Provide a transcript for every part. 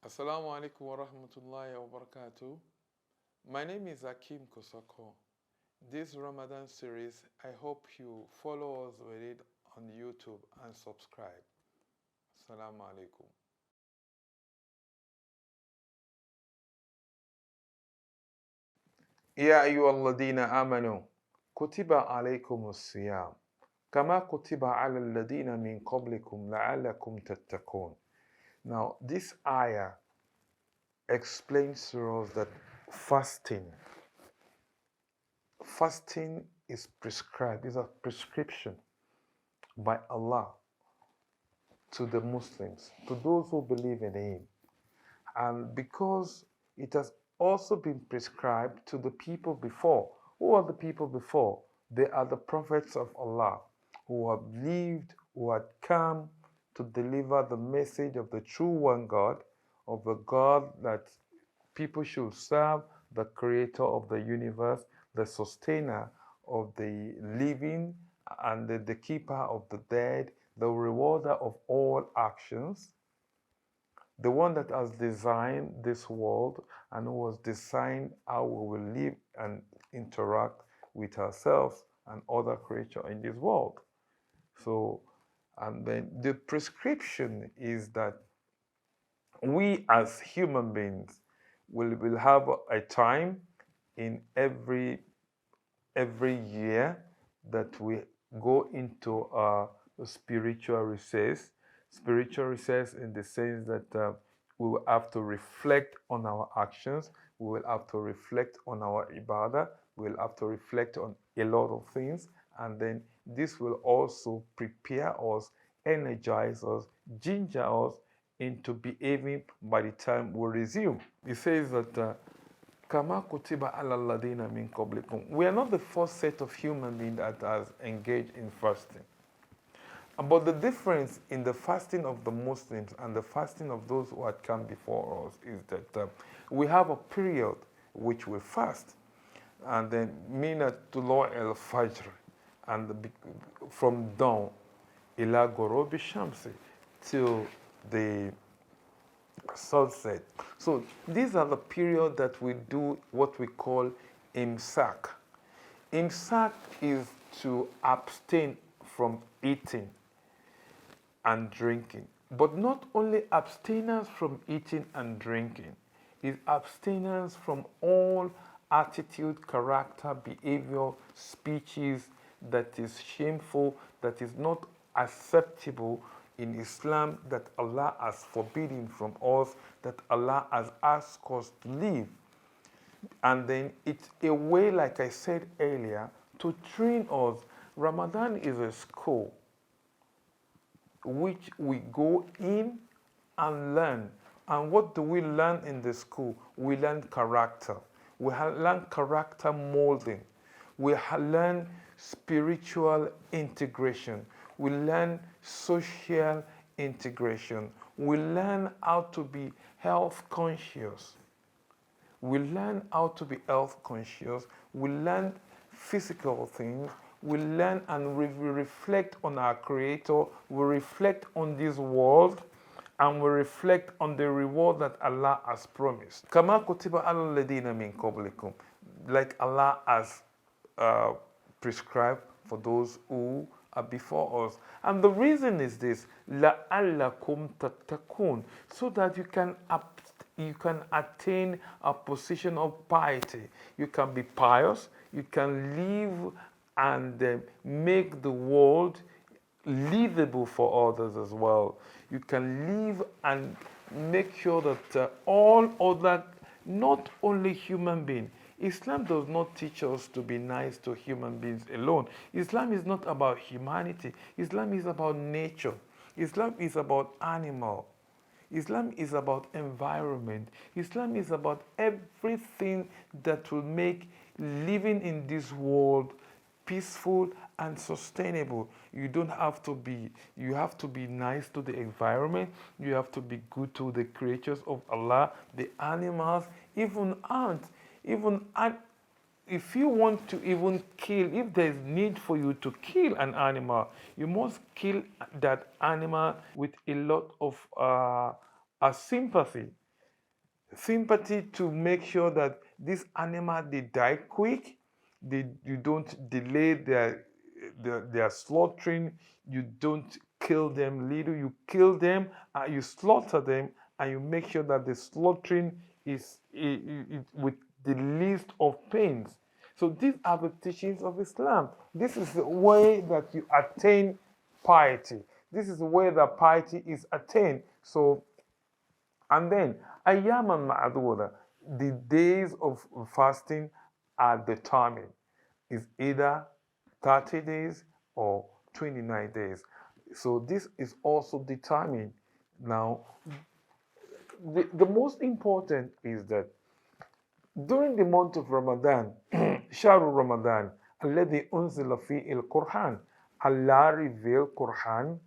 Assalamu alaikum wa rahmatullahi wa barakatuh. My name is Hakeem Kosoko. This Ramadan series, I hope you follow us with it on YouTube and subscribe. Assalamu alaikum. يا أيها الذين آمنوا كتب عليكم الصيام كما كتب على الذين من قبلكم لعلكم تتقون. Now, this ayah explains to us that fasting is prescribed, is a prescription by Allah to the Muslims, to those who believe in Him. And because it has also been prescribed to the people before. Who are the people before? They are the prophets of Allah who have lived, who had come to deliver the message of the true one God, of the God that people should serve, the creator of the universe, the sustainer of the living, and the keeper of the dead, the rewarder of all actions, the one that has designed this world and who has designed how we will live and interact with ourselves and other creatures in this world. So, and then the prescription is that we as human beings will have a time in every year that we go into a spiritual recess. Spiritual recess in the sense that we will have to reflect on our actions, we will have to reflect on our ibadah, we will have to reflect on a lot of things, and then this will also prepare us, energize us, ginger us into behaving by the time we resume. It says that Kama kutiba ala ladina min qablikum. We are not the first set of human beings that has engaged in fasting. But the difference in the fasting of the Muslims and the fasting of those who had come before us is that we have a period which we fast, and then minatullah el fajr, and from dawn ila gorobi shamsi till the sunset. So these are the period that we do what we call imsak. Imsak is to abstain from eating and drinking. But not only abstinence from eating and drinking, is abstinence from all attitude, character, behavior, speeches that is shameful, that is not acceptable in Islam, that Allah has forbidden from us, that Allah has asked us to live. And then it's a way, like I said earlier, to train us. Ramadan is a school which we go in and learn. And what do we learn in the school? We learn character. We learn character molding. We learn spiritual integration. We learn social integration. We learn how to be health conscious. We learn how to be health conscious. We learn physical things. We learn and we reflect on our Creator. We reflect on this world, and we reflect on the reward that Allah has promised. Kama kutiba ala ladina min qablikum, like Allah has prescribed for those who are before us. And the reason is this: la'allakum tattaqun, so that you can attain a position of piety. You can be pious. You can live and make the world livable for others as well. You can live and make sure that all other, not only human beings. Islam does not teach us to be nice to human beings alone. Islam is not about humanity. Islam is about nature. Islam is about animal. Islam is about environment. Islam is about everything that will make living in this world peaceful and sustainable. You have to be nice to the environment. You have to be good to the creatures of Allah, the animals, even ants. If you want to even kill, if there is need for you to kill an animal, you must kill that animal with a lot of sympathy. sympathy to make sure that this animal they die quick, you don't delay their slaughtering, you don't kill them little, you kill them and you slaughter them, and you make sure that the slaughtering is with the least of pains. So these are the teachings of Islam. This is the way that you attain piety. This is the way that piety is attained. So, and then ayyaman ma'aduda, the days of fasting are determined. Is either 30 days or 29 days. So this is also determined. Now, the most important is that during the month of Ramadan, Shahru Ramadan, الذي أنزل فيه القرآن, Allah revealed Quran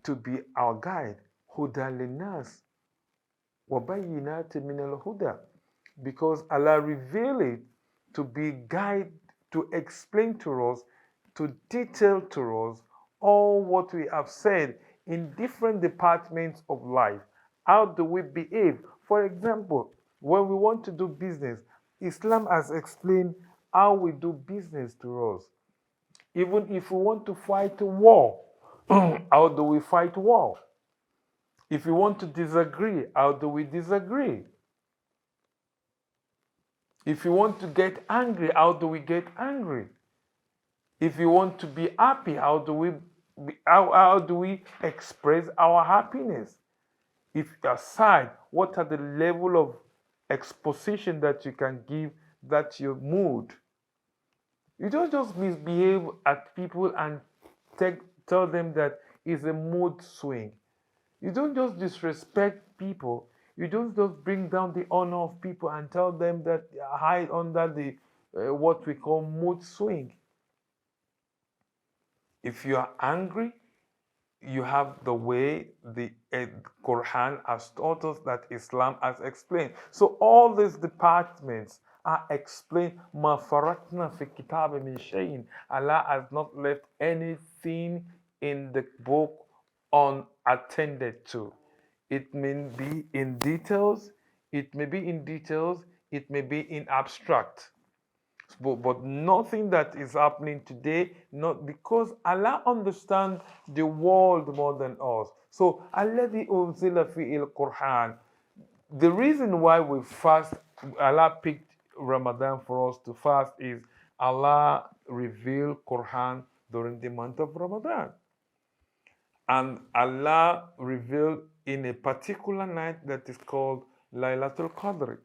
to be our guide. هدى للناس وبينات من الهدى, because Allah revealed it to be guide, to explain to us, to detail to us all what we have said in different departments of life. How do we behave? For example, when we want to do business, Islam has explained how we do business to us. Even if we want to fight a war, how do we fight war? If we want to disagree, how do we disagree? If you want to get angry, how do we get angry? If you want to be happy, how do we express our happiness? If you are sad, what are the level of exposition that you can give that your mood? You don't just misbehave at people and tell them that it's a mood swing. You don't just disrespect people. You don't just bring down the honor of people and tell them that hide under the what we call mood swing. If you are angry, you have the way the Quran has taught us, that Islam has explained. So all these departments are explained. Ma faratna fi kitab min shayin. Allah has not left anything in the book unattended to. It may be in details, it may be in details, it may be in abstract. But nothing that is happening today, not because Allah understands the world more than us. So alladhi unzila fi Quran. The reason why we fast, Allah picked Ramadan for us to fast, is Allah revealed Quran during the month of Ramadan. And Allah revealed in a particular night that is called Laylatul Qadr.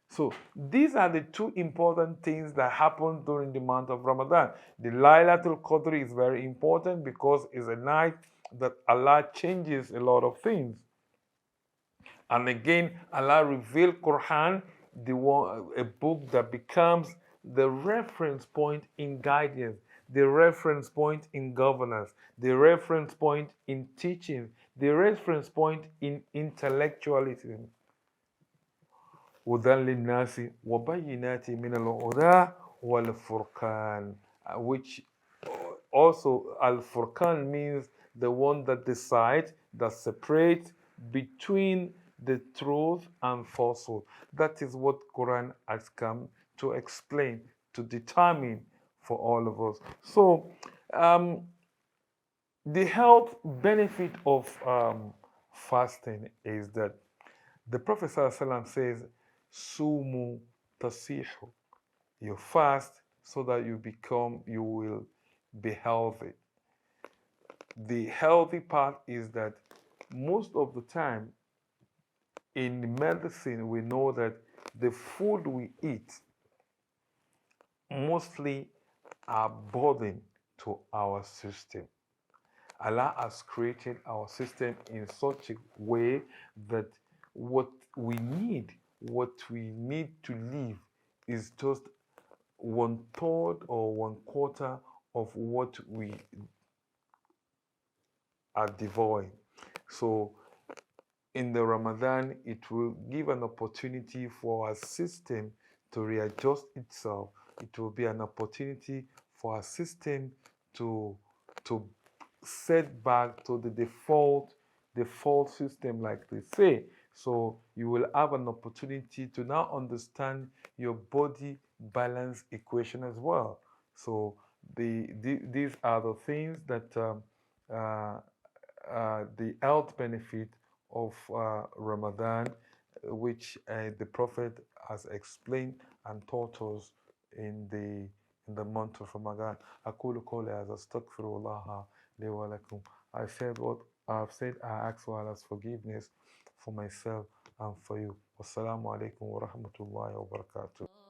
So these are the two important things that happen during the month of Ramadan. The Laylatul Qadr is very important because it's a night that Allah changes a lot of things. And again, Allah revealed Quran, a book that becomes the reference point in guidance, the reference point in governance, the reference point in teaching, the reference point in intellectualism. هدى للناس وبينات من الهدى والفرقان, which also al-furqan means the one that decides, that separates between the truth and falsehood. That is what Quran has come to explain, to determine for all of us. So the health benefit of fasting is that the Prophet ﷺ says, Sumu tasihu. You fast so that you will be healthy. The healthy part is that most of the time in medicine, we know that the food we eat mostly are burden to our system. Allah has created our system in such a way that what we need to live is just 1/3 or 1/4 of what we are devoid. So in the Ramadan, it will give an opportunity for our system to readjust itself. It will be an opportunity for our system to set back to the default default system, like they say. So you will have an opportunity to now understand your body balance equation as well. So these are the things that uh, the health benefit of Ramadan, which the Prophet has explained and taught us in the month of Ramadan. أقول قولي هذا أستغفر الله لي ولكم. I said what I've said. I ask for Allah's forgiveness for myself and for you. Wassalamu alaikum wa rahmatullahi wa barakatuh.